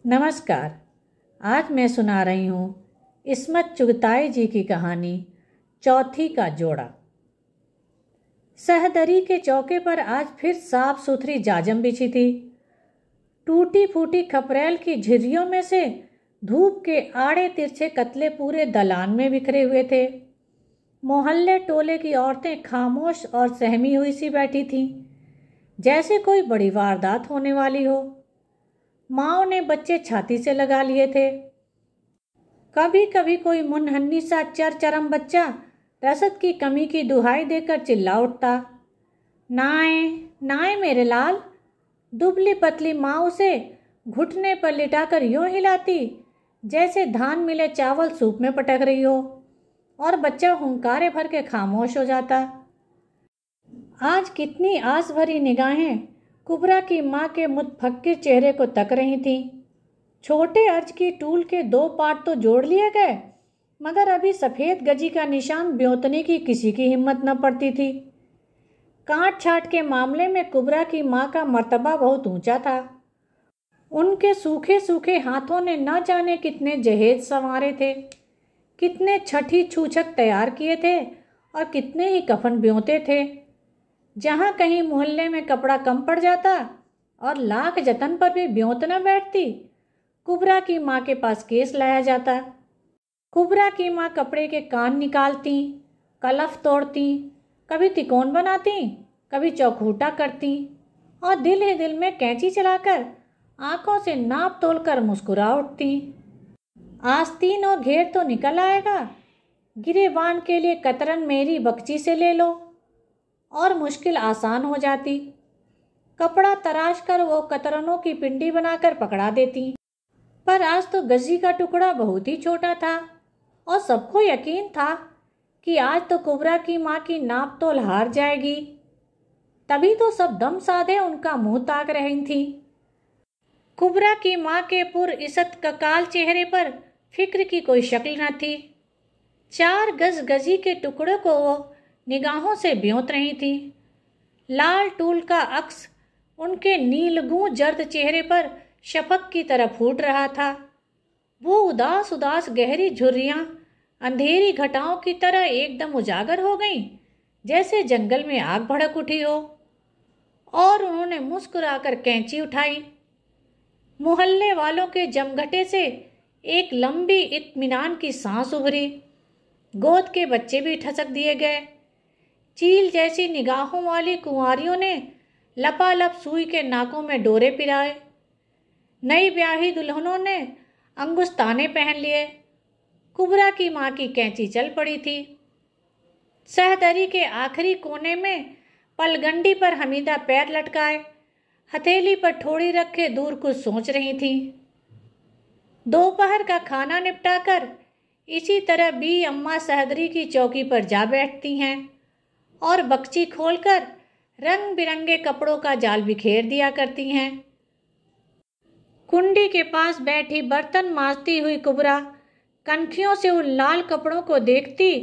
नमस्कार। आज मैं सुना रही हूँ इस्मत चुगताई जी की कहानी चौथी का जोड़ा। सहदरी के चौके पर आज फिर साफ सुथरी जाजम बिछी थी। टूटी फूटी खपरेल की झिर्रियों में से धूप के आड़े तिरछे कतले पूरे दलान में बिखरे हुए थे। मोहल्ले टोले की औरतें खामोश और सहमी हुई सी बैठी थीं, जैसे कोई बड़ी वारदात होने वाली हो। माँओं ने बच्चे छाती से लगा लिए थे। कभी कभी कोई मुनहन्नी सा चरचरम बच्चा रसद की कमी की दुहाई देकर चिल्ला उठता, नाए नाए मेरे लाल। दुबली पतली माँ उसे घुटने पर लिटाकर यूं हिलाती जैसे धान मिले चावल सूप में पटक रही हो, और बच्चा हुंकारे भर के खामोश हो जाता। आज कितनी आस भरी निगाहें कुबरा की माँ के मुतफक्किर चेहरे को तक रही थीं। छोटे अर्ज की टूल के 2 पार्ट तो जोड़ लिए गए, मगर अभी सफ़ेद गजी का निशान ब्योतने की किसी की हिम्मत न पड़ती थी। काट छाट के मामले में कुबरा की माँ का मर्तबा बहुत ऊंचा था। उनके सूखे सूखे हाथों ने न जाने कितने जहेज संवारे थे, कितने छठी छूछक तैयार किए थे और कितने ही कफन ब्योते थे। जहाँ कहीं मोहल्ले में कपड़ा कम पड़ जाता और लाख जतन पर भी ब्योत न बैठती, कुबरा की माँ के पास केस लाया जाता। कुबरा की माँ कपड़े के कान निकालती, कलफ तोड़ती, कभी तिकोन बनाती, कभी चौखूटा करती और दिल ही दिल में कैंची चलाकर आंखों से नाप तोल कर मुस्कुरा उठती। आस्तीन और घेर तो निकल आएगा, गिरेबान के लिए कतरन मेरी बक्ची से ले लो, और मुश्किल आसान हो जाती। कपड़ा तराश कर वो कतरनों की पिंडी बनाकर पकड़ा देती। पर आज तो गजी का टुकड़ा बहुत ही छोटा था और सबको यकीन था कि आज तो कुबरा की माँ की नाप तोल हार जाएगी। तभी तो सब दम साधे उनका मुंह ताक रही थी। कुबरा की माँ के पुर-इज़्ज़त ककाल चेहरे पर फिक्र की कोई शक्ल न थी। 4 गज गजी के टुकड़े को वो निगाहों से ब्योत रही थी। लाल टूल का अक्स उनके नीलगू जर्द चेहरे पर शफक की तरह फूट रहा था। वो उदास उदास गहरी झुर्रियां अंधेरी घटाओं की तरह एकदम उजागर हो गईं, जैसे जंगल में आग भड़क उठी हो। और उन्होंने मुस्कुराकर कैंची उठाई। मोहल्ले वालों के जमघटे से एक लंबी इत्मीनान की सांस उभरी। गोद के बच्चे भी ठसक दिए गए। चील जैसी निगाहों वाली कुंवारियों ने लपालप सुई के नाकों में डोरे पिराए। नई ब्याही दुल्हनों ने अंगुस्ताने पहन लिए। कुबरा की माँ की कैंची चल पड़ी थी। सहदरी के आखिरी कोने में पलगंडी पर हमीदा पैर लटकाए हथेली पर ठोड़ी रखे दूर कुछ सोच रही थी। दोपहर का खाना निपटाकर इसी तरह बी अम्मा सहदरी की चौकी पर जा बैठती हैं और बक्ची खोलकर रंग बिरंगे कपड़ों का जाल बिखेर दिया करती हैं। कुंडी के पास बैठी बर्तन मांजती हुई कुबरा कनखियों से उन लाल कपड़ों को देखती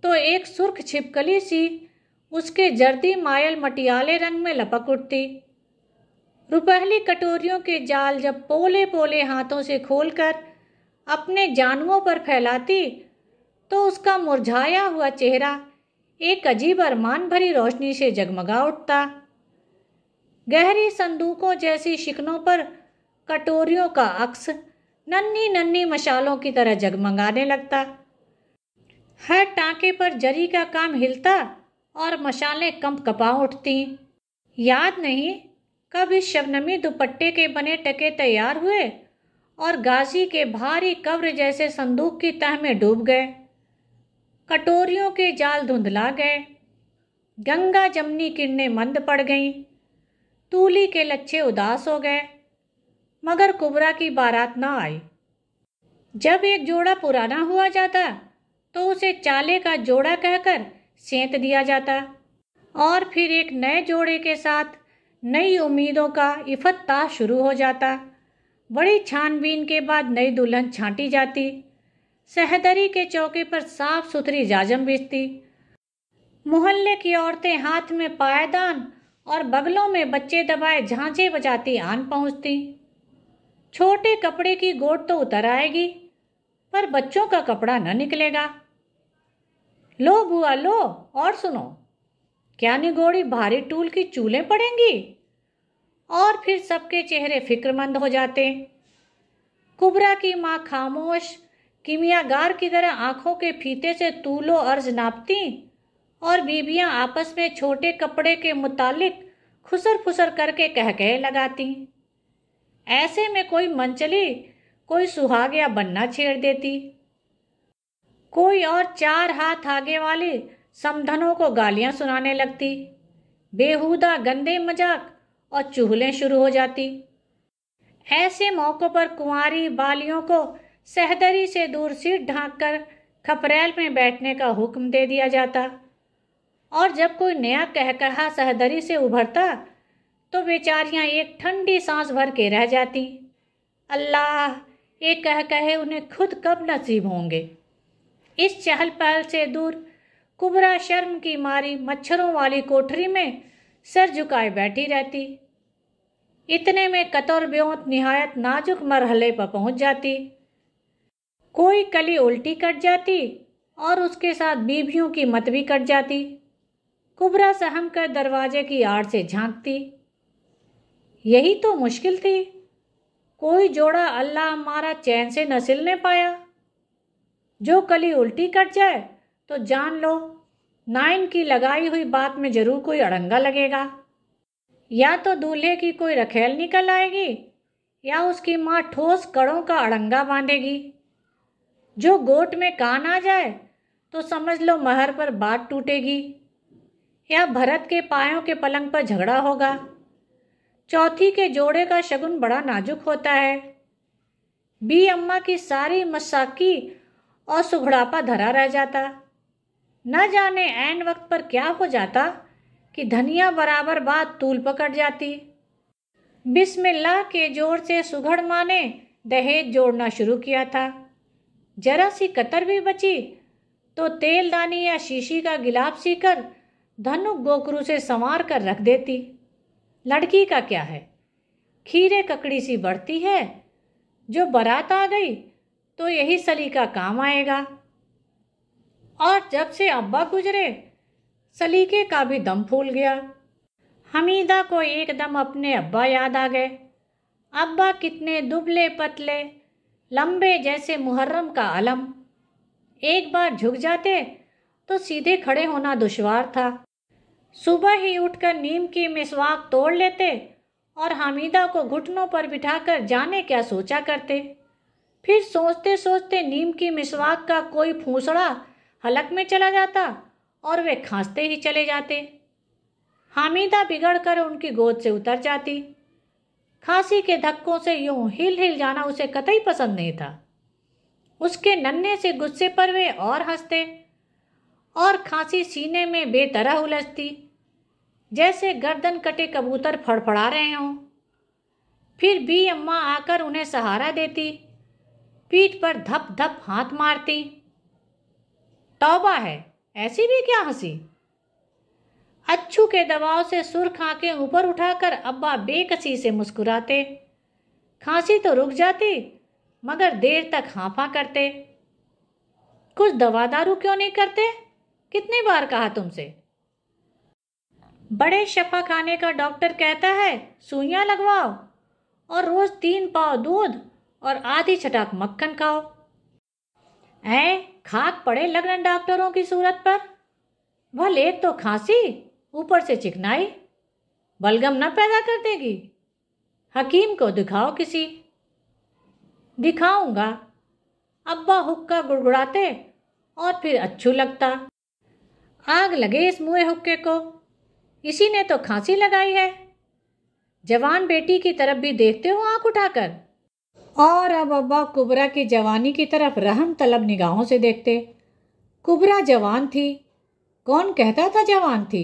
तो एक सुर्ख छिपकली सी उसके जर्दी मायल मटियाले रंग में लपक उठती। रुपहली कटोरियों के जाल जब पोले पोले हाथों से खोलकर अपने जानुओं पर फैलाती तो उसका मुरझाया हुआ चेहरा एक अजीब अरमान भरी रोशनी से जगमगा उठता। गहरी संदूकों जैसी शिकनों पर कटोरियों का अक्स नन्ही नन्ही मशालों की तरह जगमगाने लगता। हर टांके पर जरी का काम हिलता और मशालें कंप कपा उठती। याद नहीं कब इस शबनमी दुपट्टे के बने टके तैयार हुए और गाजी के भारी कब्र जैसे संदूक की तह में डूब गए। कटोरियों के जाल धुंधला गए। गंगा जमनी किरणें मंद पड़ गईं। तूली के लच्छे उदास हो गए, मगर कुबरा की बारात न आई। जब एक जोड़ा पुराना हुआ जाता तो उसे चाले का जोड़ा कहकर सेंत दिया जाता और फिर एक नए जोड़े के साथ नई उम्मीदों का इफ्तिताह शुरू हो जाता। बड़ी छानबीन के बाद नई दुल्हन छांटी जाती। सहदरी के चौके पर साफ सुथरी जाजम बिछती। मोहल्ले की औरतें हाथ में पायदान और बगलों में बच्चे दबाए झांझे बजाती आन पहुंचती। छोटे कपड़े की गोट तो उतर आएगी, पर बच्चों का कपड़ा न निकलेगा। लो बुआ लो, और सुनो, क्या निगोड़ी भारी टूल की चूलें पड़ेंगी? और फिर सबके चेहरे फिक्रमंद हो जाते। कुबरा की माँ खामोश कीमियागार की तरह आंखों के फीते से तूलो अर्ज नापती और बीबियां आपस में छोटे कपड़े के मुतालिक खुसर फुसर करके कहकहे लगाती। ऐसे में कोई मनचली कोई सुहाग या बन्ना छेड़ देती, कोई और 4 हाथ आगे वाली समधनों को गालियां सुनाने लगती। बेहुदा गंदे मजाक और चुगलें शुरू हो जाती। ऐसे मौक़ों पर कुंवारी बालियों को सहदरी से दूर सीट ढांककर खपरेल में बैठने का हुक्म दे दिया जाता, और जब कोई नया कहकहा सहदरी से उभरता तो बेचारियां एक ठंडी सांस भर के रह जाती। अल्लाह, ये कहकहे उन्हें खुद कब नसीब होंगे। इस चहल पहल से दूर कुबरा शर्म की मारी मच्छरों वाली कोठरी में सर झुकाए बैठी रहती। इतने में कतौर ब्योंत निहायत नाजुक मरहले पर पहुंच जाती। कोई कली उल्टी कट जाती और उसके साथ बीबियों की मत भी कट जाती। कुबरा सहम कर दरवाजे की आड़ से झांकती। यही तो मुश्किल थी, कोई जोड़ा अल्लाह हमारा चैन से न सिलने पाया। जो कली उल्टी कट जाए तो जान लो नाइन की लगाई हुई बात में जरूर कोई अड़ंगा लगेगा। या तो दूल्हे की कोई रखेल निकल आएगी या उसकी माँ ठोस कड़ों का अड़ंगा बांधेगी। जो गोट में कान आ जाए तो समझ लो महर पर बात टूटेगी या भरत के पायों के पलंग पर झगड़ा होगा। चौथी के जोड़े का शगुन बड़ा नाजुक होता है। बी अम्मा की सारी मसाकी और सुघड़ापा धरा रह जाता। न जाने ऐन वक्त पर क्या हो जाता कि धनिया बराबर बात तूल पकड़ जाती। बिस्मिल्लाह के जोर से सुघड़ माँ ने दहेज जोड़ना शुरू किया था। जरा सी कतर भी बची तो तेलदानी या शीशी का गिलाफ सीकर धनुक गोकरू से संवार कर रख देती। लड़की का क्या है, खीरे ककड़ी सी बढ़ती है, जो बारात आ गई तो यही सलीका काम आएगा। और जब से अब्बा गुजरे सलीके का भी दम फूल गया। हमीदा को एकदम अपने अब्बा याद आ गए। अब्बा कितने दुबले पतले, लंबे जैसे मुहर्रम का अलम। एक बार झुक जाते तो सीधे खड़े होना दुश्वार था। सुबह ही उठकर नीम की मिसवाक तोड़ लेते और हमीदा को घुटनों पर बिठाकर जाने क्या सोचा करते। फिर सोचते सोचते नीम की मिसवाक का कोई फूंसड़ा हलक में चला जाता और वे खांसते ही चले जाते। हामिदा बिगड़ कर उनकी गोद से उतर जाती। खांसी के धक्कों से यूं हिल हिल जाना उसे कतई पसंद नहीं था। उसके नन्हे से गुस्से पर वे और हंसते और खांसी सीने में बेतरह उलझती, जैसे गर्दन कटे कबूतर फड़फड़ा रहे हों। फिर बी अम्मा आकर उन्हें सहारा देती, पीठ पर धप धप हाथ मारती। तौबा है, ऐसी भी क्या हंसी। अच्छू के दबाव से सुर्ख आंखें ऊपर उठाकर अब्बा बेकसी से मुस्कुराते। खांसी तो रुक जाती मगर देर तक हांफा करते। कुछ दवा दारू क्यों नहीं करते, कितनी बार कहा तुमसे। बड़े शफा खाने का डॉक्टर कहता है सुइयां लगवाओ और रोज 3 पाव दूध और आधी छटाक मक्खन खाओ। खाक पड़े लगन डॉक्टरों की सूरत पर। भले एक तो खांसी, ऊपर से चिकनाई, बलगम न पैदा कर देगी। हकीम को दिखाओ किसी। दिखाऊंगा, अब्बा हुक्का गुड़गुड़ाते और फिर अच्छू लगता। आग लगे इस मुए हुक्के को, इसी ने तो खांसी लगाई है। जवान बेटी की तरफ भी देखते हो आंख उठाकर। और अब अब्बा कुबरा की जवानी की तरफ रहम तलब निगाहों से देखते। कुबरा जवान थी, कौन कहता था जवान थी।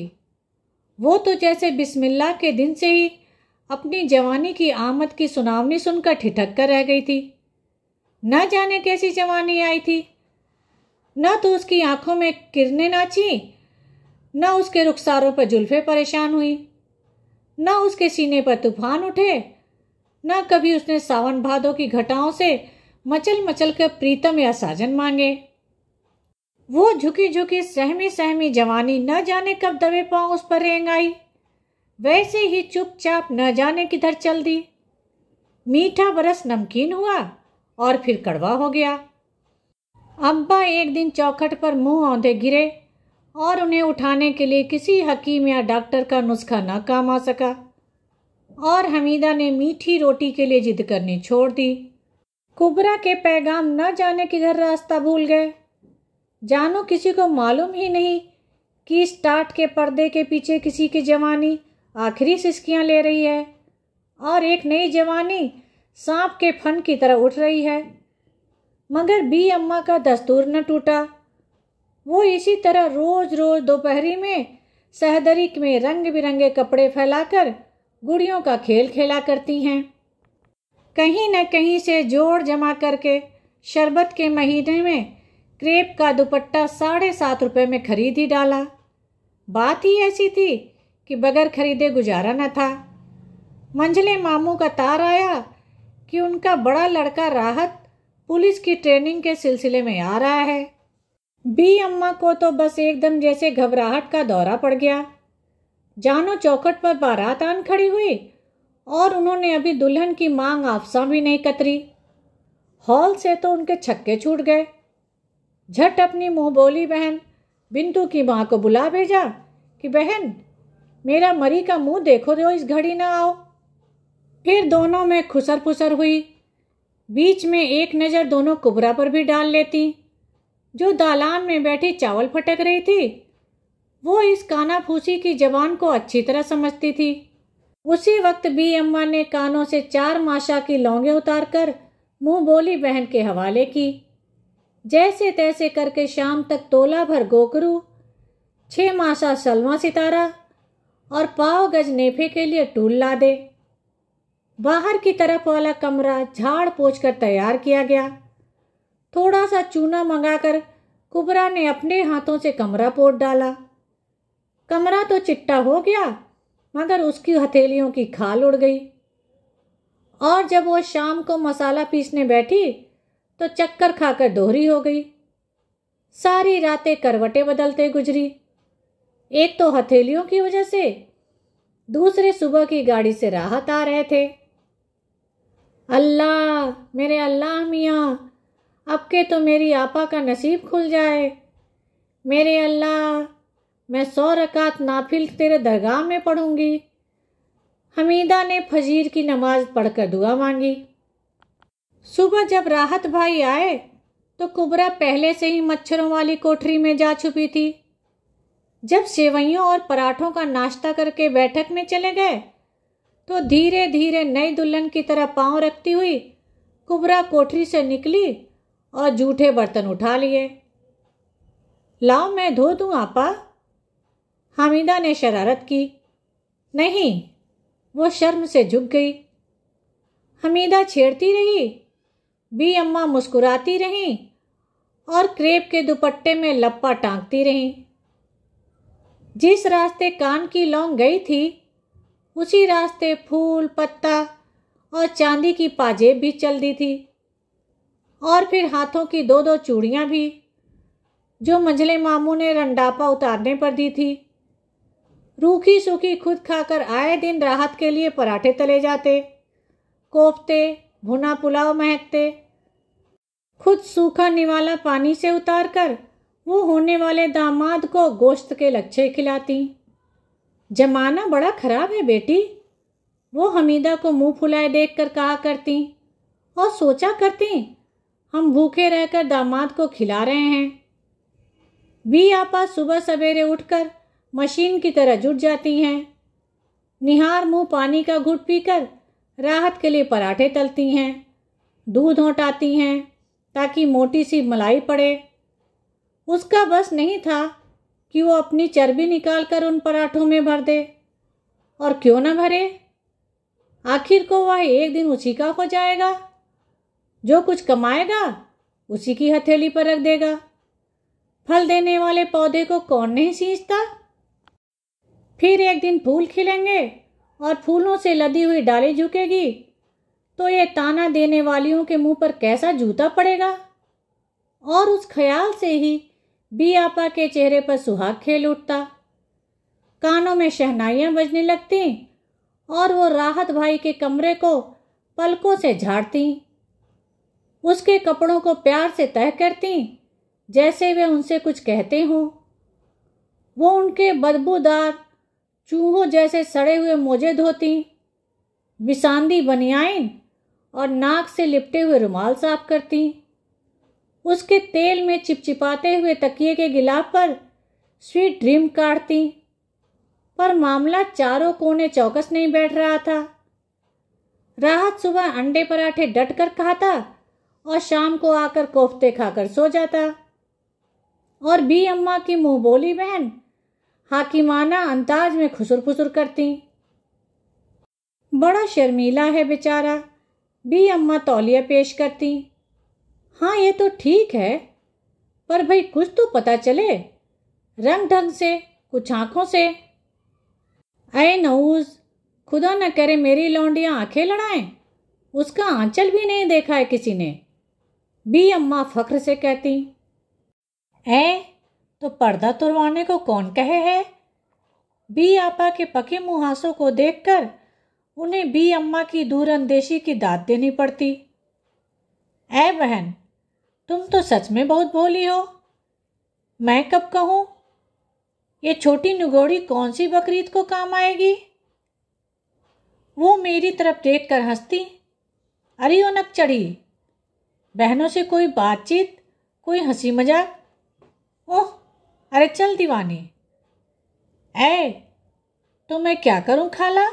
वो तो जैसे बिस्मिल्लाह के दिन से ही अपनी जवानी की आमद की सुनावनी सुनकर ठिठक कर रह गई थी। न जाने कैसी जवानी आई थी। न तो उसकी आंखों में किरणें नाची, न उसके रुखसारों पर जुल्फे परेशान हुई, न उसके सीने पर तूफान उठे, न कभी उसने सावन भादों की घटाओं से मचल मचल कर प्रीतम या साजन मांगे। वो झुकी झुकी सहमी सहमी जवानी न जाने कब दबे पांव उस पर रेंग आई, वैसे ही चुपचाप न जाने किधर चल दी। मीठा बरस नमकीन हुआ और फिर कड़वा हो गया। अब्बा एक दिन चौखट पर मुंह औंधे गिरे और उन्हें उठाने के लिए किसी हकीम या डॉक्टर का नुस्खा न काम आ सका, और हमीदा ने मीठी रोटी के लिए जिद करनी छोड़ दी। कुबरा के पैगाम न जाने किधर रास्ता भूल गए। जानो किसी को मालूम ही नहीं कि इस टाट के पर्दे के पीछे किसी की जवानी आखिरी सिसकियां ले रही है और एक नई जवानी सांप के फन की तरह उठ रही है। मगर बी अम्मा का दस्तूर न टूटा। वो इसी तरह रोज रोज दोपहरी में सहदरी में रंग बिरंगे कपड़े फैलाकर गुड़ियों का खेल खेला करती हैं। कहीं न कहीं से जोड़ जमा करके शरबत के महीने में क्रेप का दुपट्टा 7.5 रुपये में खरीद ही डाला। बात ही ऐसी थी कि बगैर खरीदे गुजारा न था। मंझले मामू का तार आया कि उनका बड़ा लड़का राहत पुलिस की ट्रेनिंग के सिलसिले में आ रहा है। बी अम्मा को तो बस एकदम जैसे घबराहट का दौरा पड़ गया। जानो चौखट पर बारात आन खड़ी हुई और उन्होंने अभी दुल्हन की मांग आफसा भी नहीं कतरी। हॉल से तो उनके छक्के छूट गए। झट अपनी मुंह बोली बहन बिंदु की मां को बुला भेजा कि बहन मेरा मरी का मुंह देखो जो इस घड़ी ना आओ। फिर दोनों में खुसर फुसर हुई। बीच में एक नज़र दोनों कुबरा पर भी डाल लेती, जो दालान में बैठी चावल फटक रही थी। वो इस काना फूसी की जबान को अच्छी तरह समझती थी। उसी वक्त बी अम्मा ने कानों से 4 माशा की लौंगे उतारकर मुंह बोली बहन के हवाले की। जैसे तैसे करके शाम तक तोला भर गोकरू, 6 मासा सलमा सितारा और पाव गज नेफे के लिए टूल ला दे। बाहर की तरफ वाला कमरा झाड़ पोंछ कर तैयार किया गया। थोड़ा सा चूना मंगाकर कुबरा ने अपने हाथों से कमरा पोत डाला। कमरा तो चिट्टा हो गया मगर उसकी हथेलियों की खाल उड़ गई। और जब वो शाम को मसाला पीसने बैठी तो चक्कर खाकर दोहरी हो गई। सारी रातें करवटें बदलते गुजरी। एक तो हथेलियों की वजह से, दूसरे सुबह की गाड़ी से राहत आ रहे थे। अल्लाह मेरे अल्लाह मियाँ, अब के तो मेरी आपा का नसीब खुल जाए। मेरे अल्लाह, मैं 100 रकात नाफिल तेरे दरगाह में पढ़ूंगी। हमीदा ने फजीर की नमाज पढ़कर दुआ मांगी। सुबह जब राहत भाई आए तो कुबरा पहले से ही मच्छरों वाली कोठरी में जा छुपी थी। जब सेवइयों और पराठों का नाश्ता करके बैठक में चले गए तो धीरे धीरे नई दुल्हन की तरह पांव रखती हुई कुबरा कोठरी से निकली और जूठे बर्तन उठा लिए। लाओ मैं धो दूं आपा। हामिदा ने शरारत की। नहीं, वो शर्म से झुक गई। हमीदा छेड़ती रही, बी अम्मा मुस्कुराती रहीं और क्रेप के दुपट्टे में लप्पा टांगती रहीं। जिस रास्ते कान की लौंग गई थी उसी रास्ते फूल पत्ता और चांदी की पाजेब भी चल दी थी, और फिर हाथों की 2-2 चूड़ियां भी, जो मंझले मामू ने रंडापा उतारने पर दी थी। रूखी सूखी खुद खाकर आए दिन राहत के लिए पराठे तले जाते, कोफ्ते भुना पुलाव महकते। खुद सूखा निवाला पानी से उतारकर वो होने वाले दामाद को गोश्त के लच्छे खिलाती। जमाना बड़ा खराब है बेटी, वो हमीदा को मुंह फुलाए देखकर कहा करती, और सोचा करती हम भूखे रहकर दामाद को खिला रहे हैं। बी आपा सुबह सवेरे उठकर मशीन की तरह जुट जाती हैं। निहार मुंह पानी का घुट पीकर राहत के लिए पराठे तलती हैं, दूध औटाती हैं ताकि मोटी सी मलाई पड़े। उसका बस नहीं था कि वो अपनी चर्बी निकालकर उन पराठों में भर दे, और क्यों न भरे, आखिर को वह एक दिन उसी का हो जाएगा। जो कुछ कमाएगा उसी की हथेली पर रख देगा। फल देने वाले पौधे को कौन नहीं सींचता। फिर एक दिन फूल खिलेंगे और फूलों से लदी हुई डाली झुकेगी तो ये ताना देने वालियों के मुंह पर कैसा जूता पड़ेगा। और उस ख्याल से ही बी आपा के चेहरे पर सुहाग खेल उठता। कानों में शहनाइयां बजने लगती और वो राहत भाई के कमरे को पलकों से झाड़ती, उसके कपड़ों को प्यार से तह करती जैसे वे उनसे कुछ कहते हों। वो उनके बदबूदार चूहों जैसे सड़े हुए मोजे धोती, बिसांदी बनियाइन और नाक से लिपटे हुए रुमाल साफ करती। उसके तेल में चिपचिपाते हुए तकिए के गिलाफ पर स्वीट ड्रीम काटती। पर मामला चारों कोने चौकस नहीं बैठ रहा था। राहत सुबह अंडे पराठे डट कर खाता और शाम को आकर कोफ्ते खाकर सो जाता। और बी अम्मा की मुंह बोली बहन हाकिमाना अंदाज में खुसुर फुसुर करती। बड़ा शर्मीला है बेचारा, बी अम्मा तौलिया पेश करती। हाँ ये तो ठीक है, पर भाई कुछ तो पता चले, रंग ढंग से, कुछ आंखों से। अय नऊज, खुदा न करे मेरी लौंडियां आंखें लड़ाएं, उसका आंचल भी नहीं देखा है किसी ने, बी अम्मा फख्र से कहती। तो पर्दा तुरवाने को कौन कहे है। बी आपा के पके मुहासों को देखकर उन्हें बी अम्मा की दूरअंदेशी की दाद देनी पड़ती। बहन, तुम तो सच में बहुत भोली हो। मैं कब कहूँ, ये छोटी नुगोड़ी कौन सी बकरीद को काम आएगी। वो मेरी तरफ देखकर हंसती। अरे उनक चढ़ी, बहनों से कोई बातचीत, कोई हंसी मजाक। ओह अरे चल दीवानी। तो मैं क्या करूं खाला,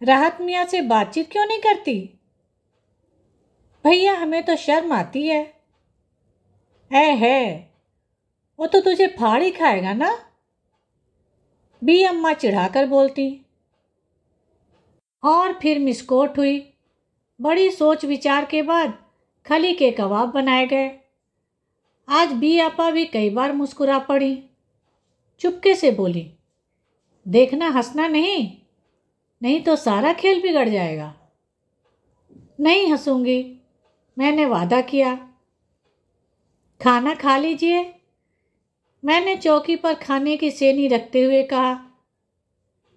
राहत मियाँ से बातचीत क्यों नहीं करती। भैया हमें तो शर्म आती है। वो तो तुझे फाड़ ही खाएगा ना, बी अम्मा चिढ़ाकर बोलती। और फिर मिसकोट हुई। बड़ी सोच विचार के बाद खली के कबाब बनाए गए। आज बी आपा भी कई बार मुस्कुरा पड़ी। चुपके से बोली, देखना हंसना नहीं तो सारा खेल बिगड़ जाएगा। नहीं हंसूंगी, मैंने वादा किया। खाना खा लीजिए, मैंने चौकी पर खाने की सेनी रखते हुए कहा।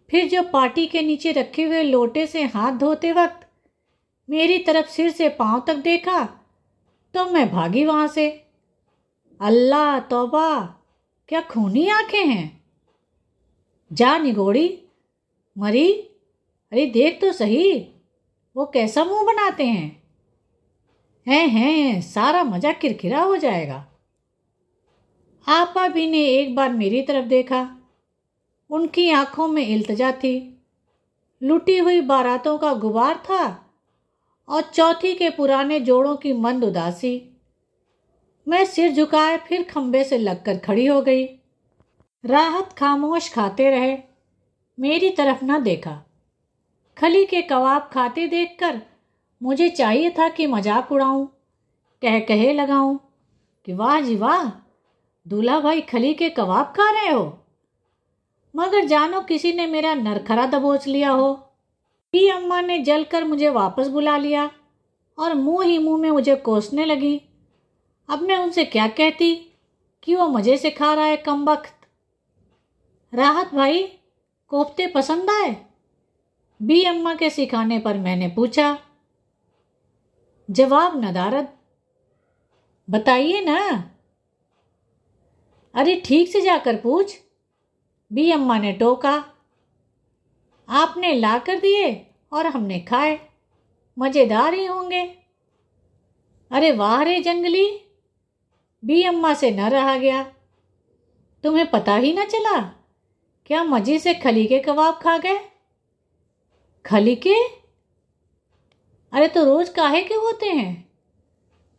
फिर जो पार्टी के नीचे रखे हुए लोटे से हाथ धोते वक्त मेरी तरफ सिर से पांव तक देखा तो मैं भागी वहां से। अल्लाह तौबा, क्या खूनी आंखें हैं। जा निगोड़ी मरी, अरे देख तो सही वो कैसा मुंह बनाते हैं, सारा मजा किरकिरा हो जाएगा। आपा भी ने एक बार मेरी तरफ देखा। उनकी आंखों में इल्तिजा थी। लुटी हुई बारातों का गुबार था और चौथी के पुराने जोड़ों की मंद उदासी। मैं सिर झुकाए फिर खंबे से लगकर खड़ी हो गई। राहत खामोश खाते रहे, मेरी तरफ न देखा। खली के कबाब खाते देखकर मुझे चाहिए था कि मजाक उड़ाऊं, कहे लगाऊं कि वाह जी वाह, दूल्हा भाई खली के कबाब खा रहे हो। मगर जानो किसी ने मेरा नरखरा दबोच लिया हो। बी अम्मा ने जलकर मुझे वापस बुला लिया और मुंह ही मुंह में मुझे कोसने लगी। अब मैं उनसे क्या कहती कि वो मज़े से खा रहा है कमबख्त। राहत भाई, कोफ्ते पसंद आए, बी अम्मा के सिखाने पर मैंने पूछा। जवाब नदारद। बताइए ना। अरे ठीक से जाकर पूछ, बी अम्मा ने टोका। आपने ला कर दिए और हमने खाए, मज़ेदार ही होंगे। अरे वाह रे जंगली, बी अम्मा से न रहा गया। तुम्हें पता ही न चला, क्या मज़े से खली के कबाब खा गए। खली के? अरे तो रोज काहे के होते हैं,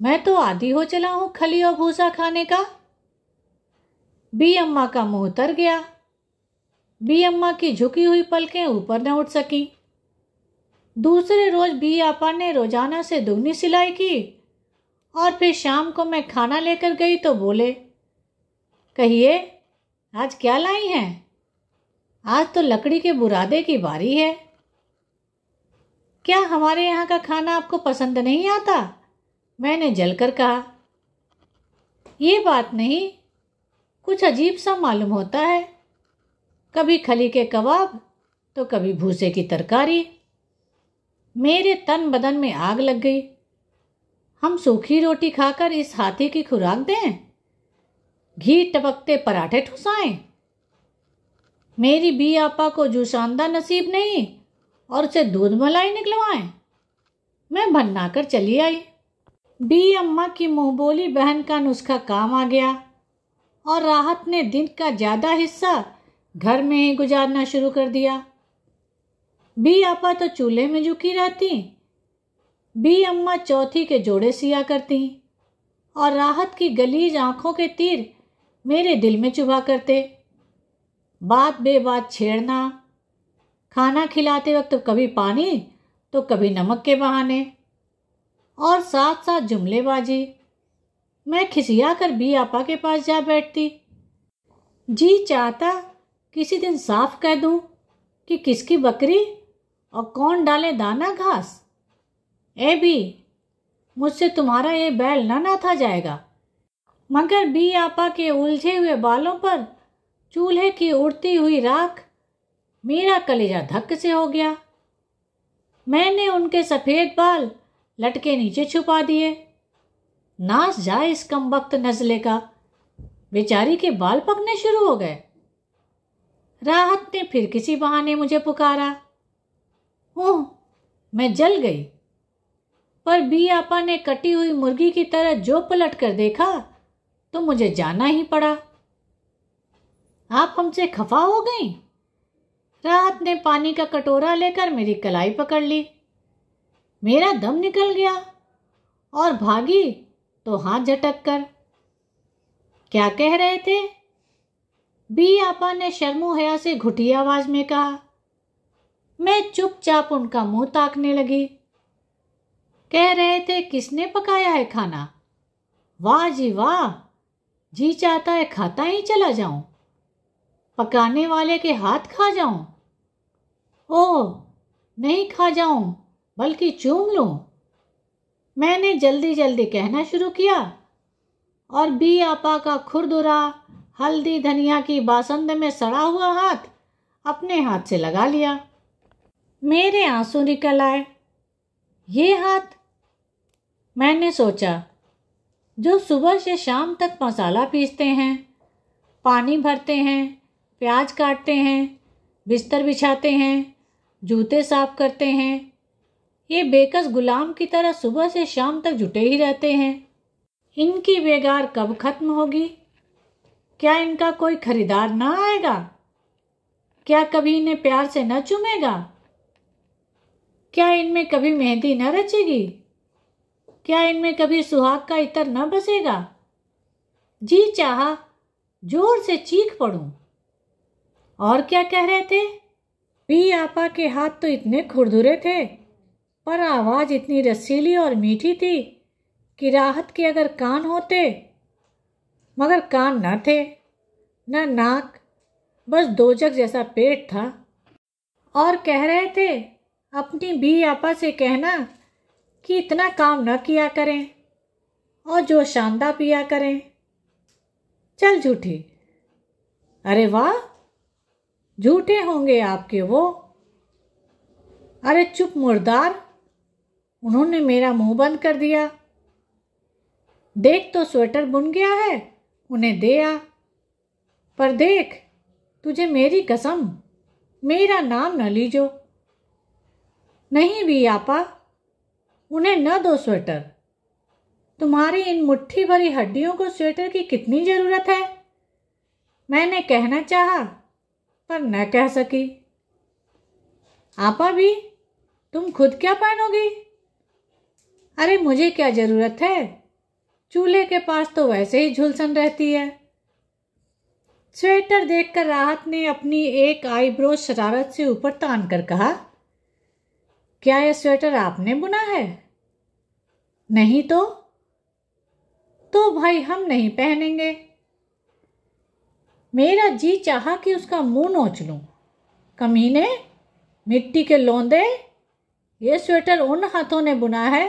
मैं तो आदी हो चला हूं खली और भूसा खाने का। बी अम्मा का मुंह तर गया। बी अम्मा की झुकी हुई पलकें ऊपर न उठ सकी। दूसरे रोज बी आपा ने रोजाना से दुगनी सिलाई की और फिर शाम को मैं खाना लेकर गई तो बोले, कहिए आज क्या लाई हैं। आज तो लकड़ी के बुरादे की बारी है। क्या हमारे यहाँ का खाना आपको पसंद नहीं आता? मैंने जलकर कहा। ये बात नहीं, कुछ अजीब सा मालूम होता है, कभी खली के कबाब तो कभी भूसे की तरकारी। मेरे तन बदन में आग लग गई। हम सूखी रोटी खाकर इस हाथी की खुराक दें? घी टपकते पराठे ठुसाएं? मेरी बी आपा को जूसांदा नसीब नहीं और उसे दूध मलाई निकलवाएं? मैं भन्ना कर चली आई। बी अम्मा की मुंहबोली बहन का नुस्खा काम आ गया और राहत ने दिन का ज़्यादा हिस्सा घर में ही गुजारना शुरू कर दिया। बी आपा तो चूल्हे में झुकी रहती, बी अम्मा चौथी के जोड़े सिया करती और राहत की गलीज आंखों के तीर मेरे दिल में चुभा करते। बात बेबात छेड़ना, खाना खिलाते वक्त कभी पानी तो कभी नमक के बहाने और साथ साथ जुमलेबाजी। मैं खिसिया कर बी आपा के पास जा बैठती। जी चाहता किसी दिन साफ कह दूं कि किसकी बकरी और कौन डाले दाना घास। ए बी, मुझसे तुम्हारा ये बैल न नाथा जाएगा। मगर बी आपा के उलझे हुए बालों पर चूल्हे की उड़ती हुई राख मेरा कलेजा धक्क से हो गया। मैंने उनके सफ़ेद बाल लटके नीचे छुपा दिए। नाश जाए इस कमबख्त नज़ले का, बेचारी के बाल पकने शुरू हो गए। राहत ने फिर किसी बहाने मुझे पुकारा। ओह, मैं जल गई। पर बी आपा ने कटी हुई मुर्गी की तरह जो पलट कर देखा तो मुझे जाना ही पड़ा। आप हमसे खफा हो गई? राहत ने पानी का कटोरा लेकर मेरी कलाई पकड़ ली। मेरा दम निकल गया और भागी तो हाथ झटक कर। क्या कह रहे थे? बी आपा ने शर्मो हया से घुटी आवाज में कहा। मैं चुपचाप उनका मुंह ताकने लगी। कह रहे थे किसने पकाया है खाना? वाह जी वाह, जी चाहता है खाता ही चला जाऊं, पकाने वाले के हाथ खा जाऊं। ओह, नहीं खा जाऊं बल्कि चूम लूं। मैंने जल्दी जल्दी कहना शुरू किया और बी आपा का खुरदुरा हल्दी धनिया की बासंद में सड़ा हुआ हाथ अपने हाथ से लगा लिया। मेरे आंसू निकल आए। ये हाथ? मैंने सोचा, जो सुबह से शाम तक मसाला पीसते हैं, पानी भरते हैं, प्याज काटते हैं, बिस्तर बिछाते हैं, जूते साफ करते हैं, ये बेकस गुलाम की तरह सुबह से शाम तक जुटे ही रहते हैं। इनकी बेगार कब खत्म होगी? क्या इनका कोई खरीदार ना आएगा? क्या कभी इन्हें प्यार से न चूमेगा? क्या इनमें कभी मेहंदी न रचेगी? क्या इनमें कभी सुहाग का इतर न बसेगा? जी चाहा जोर से चीख पड़ूं। और क्या कह रहे थे? बी आपा के हाथ तो इतने खुरदुरे थे, पर आवाज़ इतनी रसीली और मीठी थी कि राहत के अगर कान होते, मगर कान न थे, न नाक, बस दोजक जैसा पेट था। और कह रहे थे अपनी बी आपा से कहना कि इतना काम न किया करें और जो शांदा पिया करें। चल झूठी। अरे वाह, झूठे होंगे आपके वो। अरे चुप मुर्दार। उन्होंने मेरा मुंह बंद कर दिया। देख तो स्वेटर बुन गया है, उन्हें दे आ। पर देख, तुझे मेरी कसम, मेरा नाम न लीजो। नहीं भी आपा, उन्हें न दो स्वेटर। तुम्हारी इन मुट्ठी भरी हड्डियों को स्वेटर की कितनी ज़रूरत है? मैंने कहना चाहा पर न कह सकी। आपा भी, तुम खुद क्या पहनोगी? अरे मुझे क्या ज़रूरत है, चूल्हे के पास तो वैसे ही झुलसन रहती है। स्वेटर देखकर राहत ने अपनी एक आईब्रो शरारत से ऊपर तान कर कहा, क्या यह स्वेटर आपने बुना है? नहीं तो भाई हम नहीं पहनेंगे। मेरा जी चाहा कि उसका मुंह नोच लूं। कमीने, मिट्टी के लौंदे, ये स्वेटर उन हाथों ने बुना है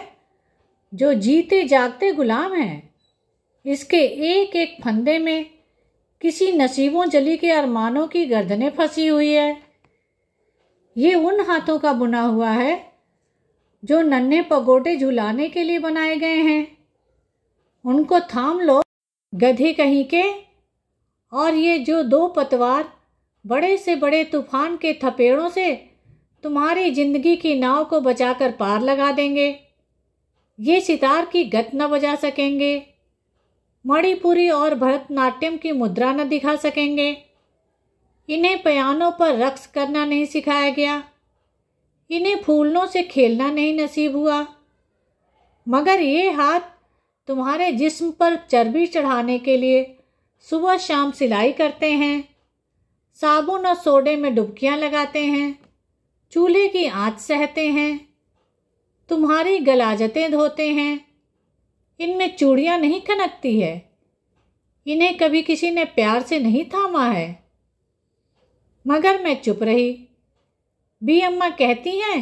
जो जीते जागते गुलाम हैं। इसके एक एक फंदे में किसी नसीबों जली के अरमानों की गर्दनें फंसी हुई है। ये उन हाथों का बुना हुआ है जो नन्हे पगोटे झुलाने के लिए बनाए गए हैं। उनको थाम लो गधे कहीं के, और ये जो दो पतवार बड़े से बड़े तूफान के थपेड़ों से तुम्हारी जिंदगी की नाव को बचाकर पार लगा देंगे। ये सितार की गत न बजा सकेंगे, मणिपुरी और भरतनाट्यम की मुद्रा न दिखा सकेंगे। इन्हें पियानो पर रक्स करना नहीं सिखाया गया, इन्हें फूलों से खेलना नहीं नसीब हुआ। मगर ये हाथ तुम्हारे जिस्म पर चर्बी चढ़ाने के लिए सुबह शाम सिलाई करते हैं, साबुन और सोडे में डुबकियां लगाते हैं, चूल्हे की आंच सहते हैं, तुम्हारी गलाजतें धोते हैं। इनमें चूड़ियां नहीं खनकती है, इन्हें कभी किसी ने प्यार से नहीं थामा है। मगर मैं चुप रही। बी अम्मा कहती हैं,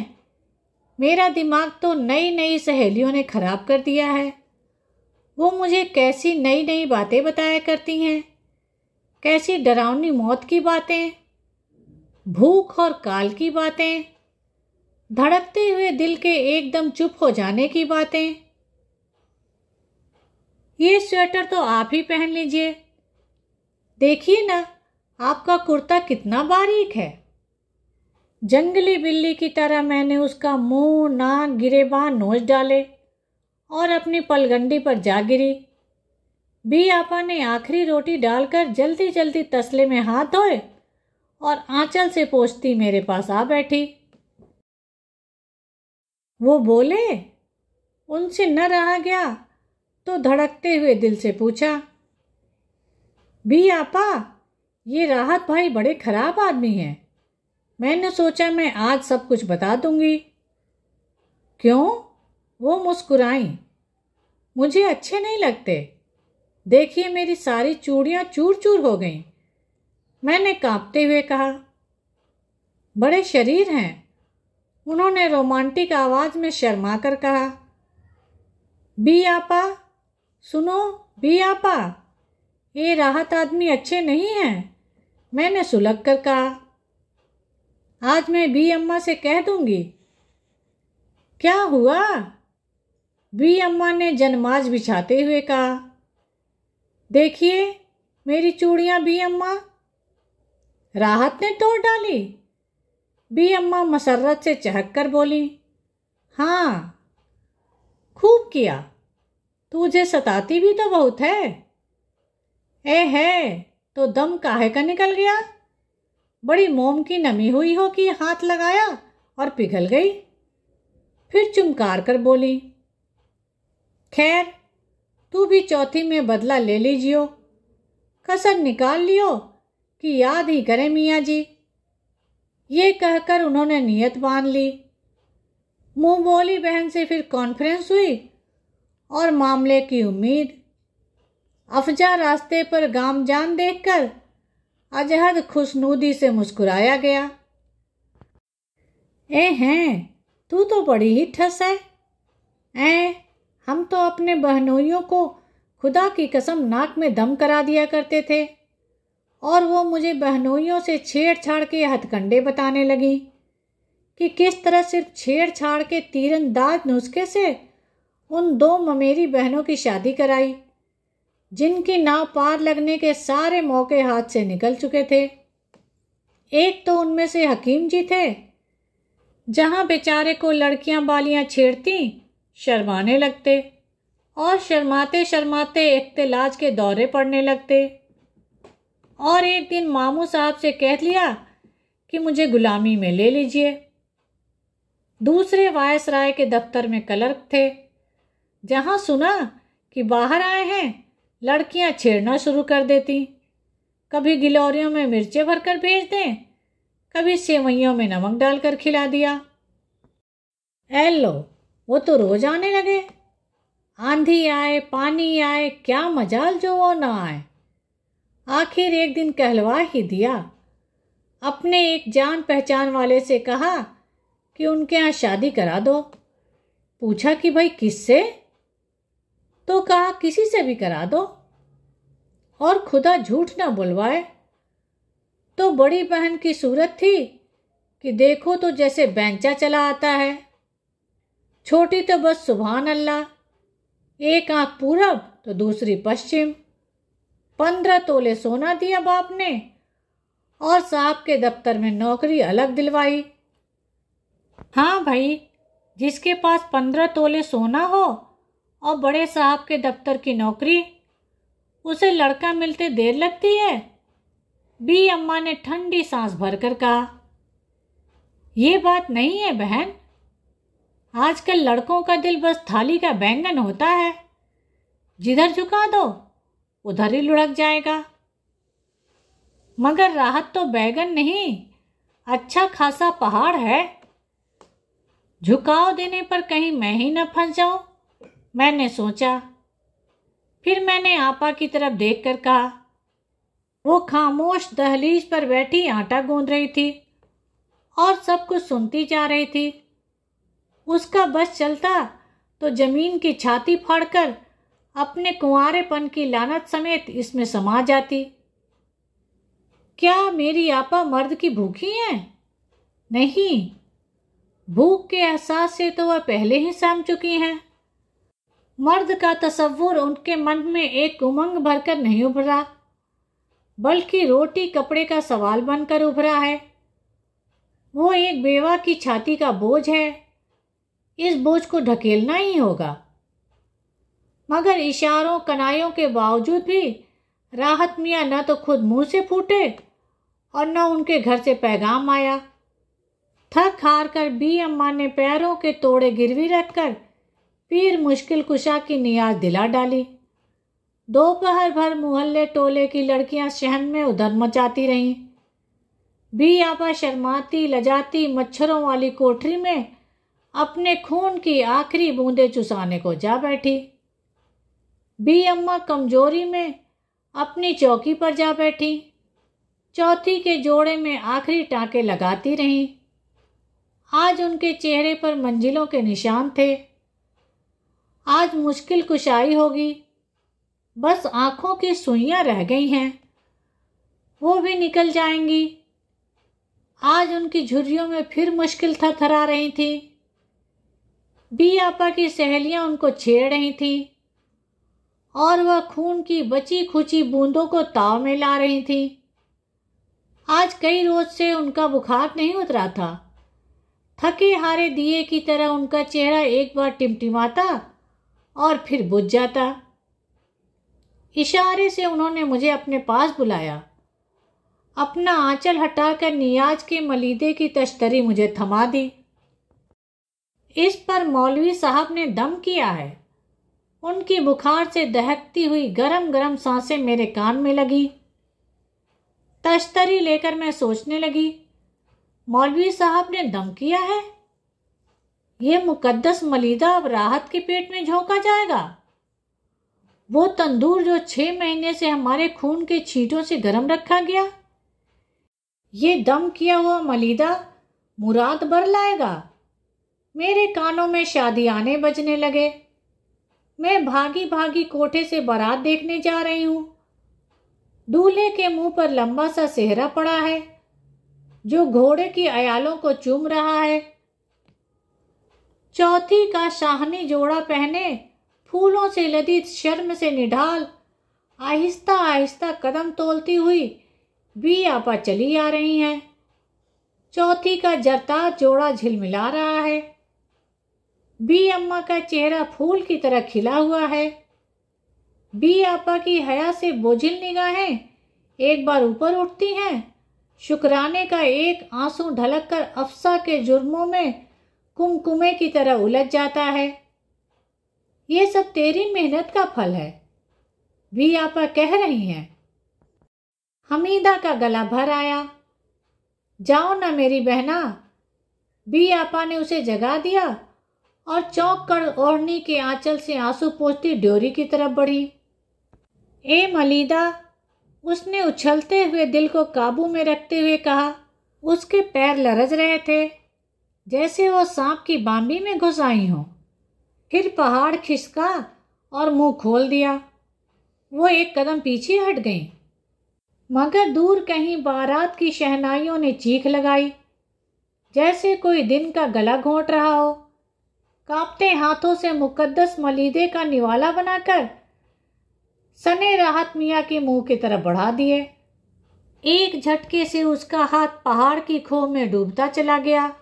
मेरा दिमाग तो नई नई सहेलियों ने खराब कर दिया है। वो मुझे कैसी नई नई बातें बताया करती हैं, कैसी डरावनी मौत की बातें, भूख और काल की बातें, धड़कते हुए दिल के एकदम चुप हो जाने की बातें। ये स्वेटर तो आप ही पहन लीजिए, देखिए ना आपका कुर्ता कितना बारीक है। जंगली बिल्ली की तरह मैंने उसका मुंह नाक गिरेबान नोच डाले और अपनी पलगंडी पर जा गिरी। बी आपा ने आखिरी रोटी डालकर जल्दी जल्दी तसले में हाथ धोए और आंचल से पोंछती मेरे पास आ बैठी। वो बोले, उनसे न रहा गया तो धड़कते हुए दिल से पूछा, बी आपा ये राहत भाई बड़े खराब आदमी हैं। मैंने सोचा मैं आज सब कुछ बता दूंगी। क्यों? वो मुस्कुराई। मुझे अच्छे नहीं लगते। देखिए मेरी सारी चूड़ियां चूर चूर हो गईं। मैंने कांपते हुए कहा। बड़े शरीर हैं, उन्होंने रोमांटिक आवाज में शर्मा कर कहा। बी आपा सुनो, बी आपा ये राहत आदमी अच्छे नहीं हैं, मैंने सुलग कर कहा। आज मैं बी अम्मा से कह दूंगी। क्या हुआ? बी अम्मा ने जनमाज बिछाते हुए कहा। देखिए मेरी चूड़ियां बी अम्मा। राहत ने तोड़ डाली। बी अम्मा मसर्रत से चहक कर बोली, हाँ खूब किया, तुझे सताती भी तो बहुत है। है तो दम काहे का निकल गया? बड़ी मोम की नमी हुई हो कि हाथ लगाया और पिघल गई। फिर चुमकार कर बोली, खैर तू भी चौथी में बदला ले लीजियो, कसर निकाल लियो कि याद ही करें मियाँ जी। ये कहकर उन्होंने नियत बांध ली। मुंह बोली बहन से फिर कॉन्फ्रेंस हुई और मामले की उम्मीद। अफजा रास्ते पर गामजान देखकर अजहद खुशनूदी से मुस्कुराया गया। हैं तू तो बड़ी ही ठस है। हम तो अपने बहनोइयों को खुदा की कसम नाक में दम करा दिया करते थे और वो मुझे बहनोइयों से छेड़छाड़ के हथकंडे बताने लगी कि किस तरह सिर्फ छेड़छाड़ के तीरंदाज नुस्खे से उन दो ममेरी बहनों की शादी कराई जिनकी नाव पार लगने के सारे मौके हाथ से निकल चुके थे। एक तो उनमें से हकीम जी थे, जहां बेचारे को लड़कियां बालियां छेड़ती शर्माने लगते और शर्माते शर्माते इख्तिलाज के दौरे पड़ने लगते। और एक दिन मामू साहब से कह लिया कि मुझे गुलामी में ले लीजिए। दूसरे वायसराय के दफ्तर में क्लर्क थे, जहां सुना कि बाहर आए हैं लड़कियां छेड़ना शुरू कर देती। कभी गिलौरियों में मिर्चें भरकर भेज दें, कभी सेवइयों में नमक डालकर खिला दिया। लो वो तो रोज आने लगे। आंधी आए पानी आए, क्या मजाल जो वो न आए। आखिर एक दिन कहलवा ही दिया। अपने एक जान पहचान वाले से कहा कि उनके यहाँ शादी करा दो। पूछा कि भाई किससे? तो कहा किसी से भी करा दो और खुदा झूठ ना बुलवाए। तो बड़ी बहन की सूरत थी कि देखो तो जैसे बैंचा चला आता है। छोटी तो बस सुभान अल्लाह, एक आंख पूरब तो दूसरी पश्चिम। 15 तोले सोना दिया बाप ने और साहब के दफ्तर में नौकरी अलग दिलवाई। हाँ भाई, जिसके पास 15 तोले सोना हो और बड़े साहब के दफ्तर की नौकरी, उसे लड़का मिलते देर लगती है। बी अम्मा ने ठंडी सांस भरकर कहा। ये बात नहीं है बहन, आजकल लड़कों का दिल बस थाली का बैंगन होता है, जिधर झुका दो उधर ही लुढ़क जाएगा। मगर राहत तो बैगन नहीं, अच्छा खासा पहाड़ है। झुकाव देने पर कहीं मैं ही न फंस जाऊं, मैंने सोचा। फिर मैंने आपा की तरफ देखकर कहा। वो खामोश दहलीज पर बैठी आटा गूंद रही थी और सब कुछ सुनती जा रही थी। उसका बस चलता तो जमीन की छाती फाड़कर अपने कुंवारेपन की लानत समेत इसमें समा जाती। क्या मेरी आपा मर्द की भूखी हैं? नहीं, भूख के एहसास से तो वह पहले ही सम चुकी हैं। मर्द का तसव्वुर उनके मन में एक उमंग भरकर नहीं उभरा, बल्कि रोटी कपड़े का सवाल बनकर उभरा है। वो एक बेवा की छाती का बोझ है, इस बोझ को ढकेलना ही होगा। मगर इशारों कनायों के बावजूद भी राहत मियाँ न तो खुद मुंह से फूटे और न उनके घर से पैगाम आया। थक हार कर बी अम्मा ने पैरों के तोड़े गिरवी रखकर पीर मुश्किल कुशा की नियाज दिला डाली। दोपहर भर मोहल्ले टोले की लड़कियां शहन में उधर मचाती रहीं। बी आपा शर्माती लजाती मच्छरों वाली कोठरी में अपने खून की आखिरी बूंदें चुसाने को जा बैठी। बी अम्मा कमजोरी में अपनी चौकी पर जा बैठी, चौथी के जोड़े में आखिरी टाँके लगाती रहीं। आज उनके चेहरे पर मंजिलों के निशान थे। आज मुश्किल कुशाई होगी, बस आंखों की सुइयां रह गई हैं, वो भी निकल जाएंगी। आज उनकी झुर्रियों में फिर मुश्किल थरथरा रही थी। बी आपा की सहेलियां उनको छेड़ रही थीं और वह खून की बची खुची बूंदों को ताव में ला रही थी। आज कई रोज से उनका बुखार नहीं उतरा था। थके हारे दिए की तरह उनका चेहरा एक बार टिमटिमाता और फिर बुझ जाता। इशारे से उन्होंने मुझे अपने पास बुलाया। अपना आंचल हटाकर नियाज के मलीदे की तश्तरी मुझे थमा दी। इस पर मौलवी साहब ने दम किया है। उनकी बुखार से दहकती हुई गरम गरम सांसें मेरे कान में लगी। तश्तरी लेकर मैं सोचने लगी, मौलवी साहब ने दम किया है, ये मुकद्दस मलीदा अब राहत के पेट में झोंका जाएगा। वो तंदूर जो 6 महीने से हमारे खून के छींटों से गर्म रखा गया, ये दम किया हुआ मलीदा मुराद बर लाएगा। मेरे कानों में शादियाने बजने लगे। मैं भागी भागी कोठे से बारात देखने जा रही हूं। दूल्हे के मुंह पर लंबा सा सेहरा पड़ा है, जो घोड़े की अयालों को चूम रहा है। चौथी का शाहनी जोड़ा पहने, फूलों से लदी शर्म से निढाल, आहिस्ता आहिस्ता कदम तोलती हुई बी आपा चली आ रही हैं। चौथी का जरतार जोड़ा झिलमिला रहा है। बी अम्मा का चेहरा फूल की तरह खिला हुआ है। बी आपा की हया से बोझिल निगाहें एक बार ऊपर उठती हैं। शुक्राने का एक आंसू ढलक कर अफसा के जुर्मों में कुमकुमे की तरह उलझ जाता है। ये सब तेरी मेहनत का फल है, बी आपा कह रही हैं। हमीदा का गला भर आया। जाओ ना मेरी बहना। बी आपा ने उसे जगा दिया और चौंक कर ओढ़नी के आंचल से आंसू पोंछती ड्योरी की तरफ बढ़ी। ए मलीदा, उसने उछलते हुए दिल को काबू में रखते हुए कहा। उसके पैर लरज रहे थे। जैसे वो सांप की बांबी में घुस आई हो। फिर पहाड़ खिसका और मुंह खोल दिया। वो एक कदम पीछे हट गई, मगर दूर कहीं बारात की शहनाइयों ने चीख लगाई, जैसे कोई दिन का गला घोंट रहा हो। कांपते हाथों से मुकद्दस मलीदे का निवाला बनाकर सने राहत मियाँ के मुंह की तरफ बढ़ा दिए। एक झटके से उसका हाथ पहाड़ की खो में डूबता चला गया।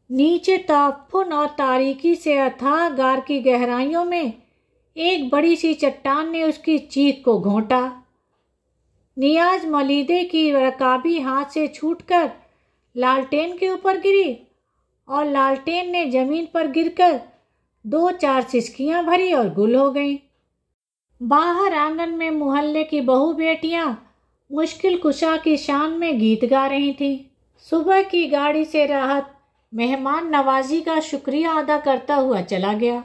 नीचे ताफुन और तारीकी से अथाह गार की गहराइयों में एक बड़ी सी चट्टान ने उसकी चीख को घोंटा। नियाज मलीदे की रकाबी हाथ से छूटकर लालटेन के ऊपर गिरी और लालटेन ने जमीन पर गिरकर 2-4 सिसकियां भरी और गुल हो गईं। बाहर आंगन में मोहल्ले की बहू बेटियां मुश्किल कुशा की शान में गीत गा रही थीं। सुबह की गाड़ी से राहत मेहमान नवाजी का शुक्रिया अदा करता हुआ चला गया।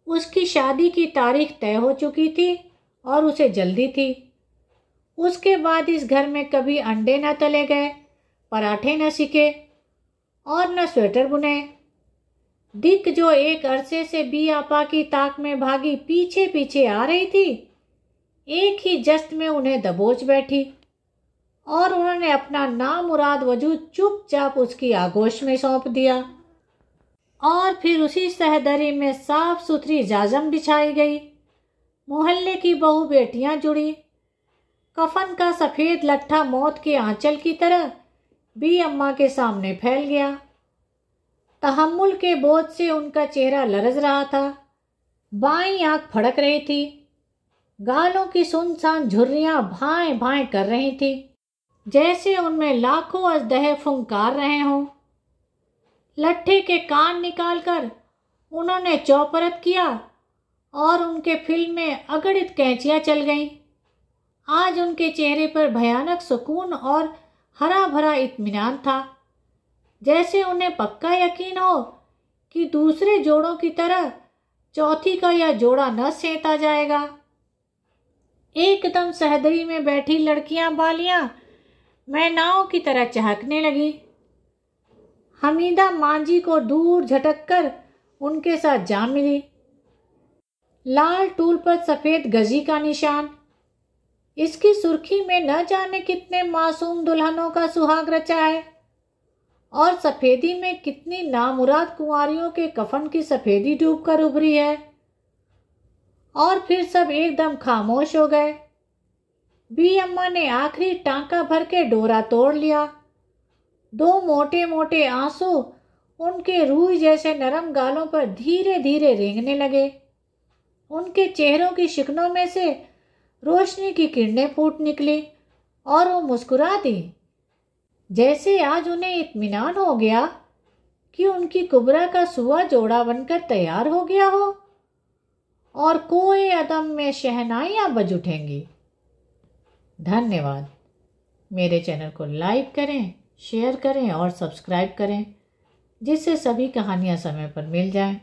उसकी शादी की तारीख तय हो चुकी थी और उसे जल्दी थी। उसके बाद इस घर में कभी अंडे न तले गए, पराठे न सिके और न स्वेटर बुने। दिक जो एक अरसे से बी आपा की ताक में भागी पीछे पीछे आ रही थी, एक ही जस्त में उन्हें दबोच बैठी और उन्होंने अपना नामुराद वजूद चुपचाप उसकी आगोश में सौंप दिया। और फिर उसी सहदरी में साफ सुथरी जाजम बिछाई गई। मोहल्ले की बहू बेटियां जुड़ी। कफन का सफ़ेद लट्ठा मौत के आंचल की तरह बी अम्मा के सामने फैल गया। तहम्मुल के बोझ से उनका चेहरा लरज रहा था। बाईं आंख फड़क रही थी। गालों की सुनसान झुर्रियां भाएं भाएं कर रही थी, जैसे उनमें लाखों अजदहे फुंकार रहे हों। लट्ठे के कान निकालकर उन्होंने चौपरत किया और उनके फिल्म में अगणित कैंचियां चल गईं। आज उनके चेहरे पर भयानक सुकून और हरा भरा इत्मीनान था, जैसे उन्हें पक्का यकीन हो कि दूसरे जोड़ों की तरह चौथी का यह जोड़ा न सेंता जाएगा। एकदम सहदरी में बैठी लड़कियां बालियां मैनाओं की तरह चहकने लगी। हमीदा मांझी को दूर झटक उनके साथ जा मिली। लाल टूल पर सफेद गजी का निशान। इसकी सुर्खी में न जाने कितने मासूम दुल्हनों का सुहाग रचा है और सफेदी में कितनी नामुराद कुंवारियों के कफन की सफेदी डूबकर उभरी है। और फिर सब एकदम खामोश हो गए। बी अम्मा ने आखिरी टांका भर के डोरा तोड़ लिया। 2 मोटे मोटे आंसू उनके रूई जैसे नरम गालों पर धीरे धीरे रेंगने लगे। उनके चेहरों की शिकनों में से रोशनी की किरणें फूट निकली और वो मुस्कुरा दी, जैसे आज उन्हें इत्मीनान हो गया कि उनकी कुबरा का सुआ जोड़ा बनकर तैयार हो गया हो और कोई अदम में शहनाइयां बज उठेंगी। धन्यवाद। मेरे चैनल को लाइक करें, शेयर करें और सब्सक्राइब करें, जिससे सभी कहानियां समय पर मिल जाएं।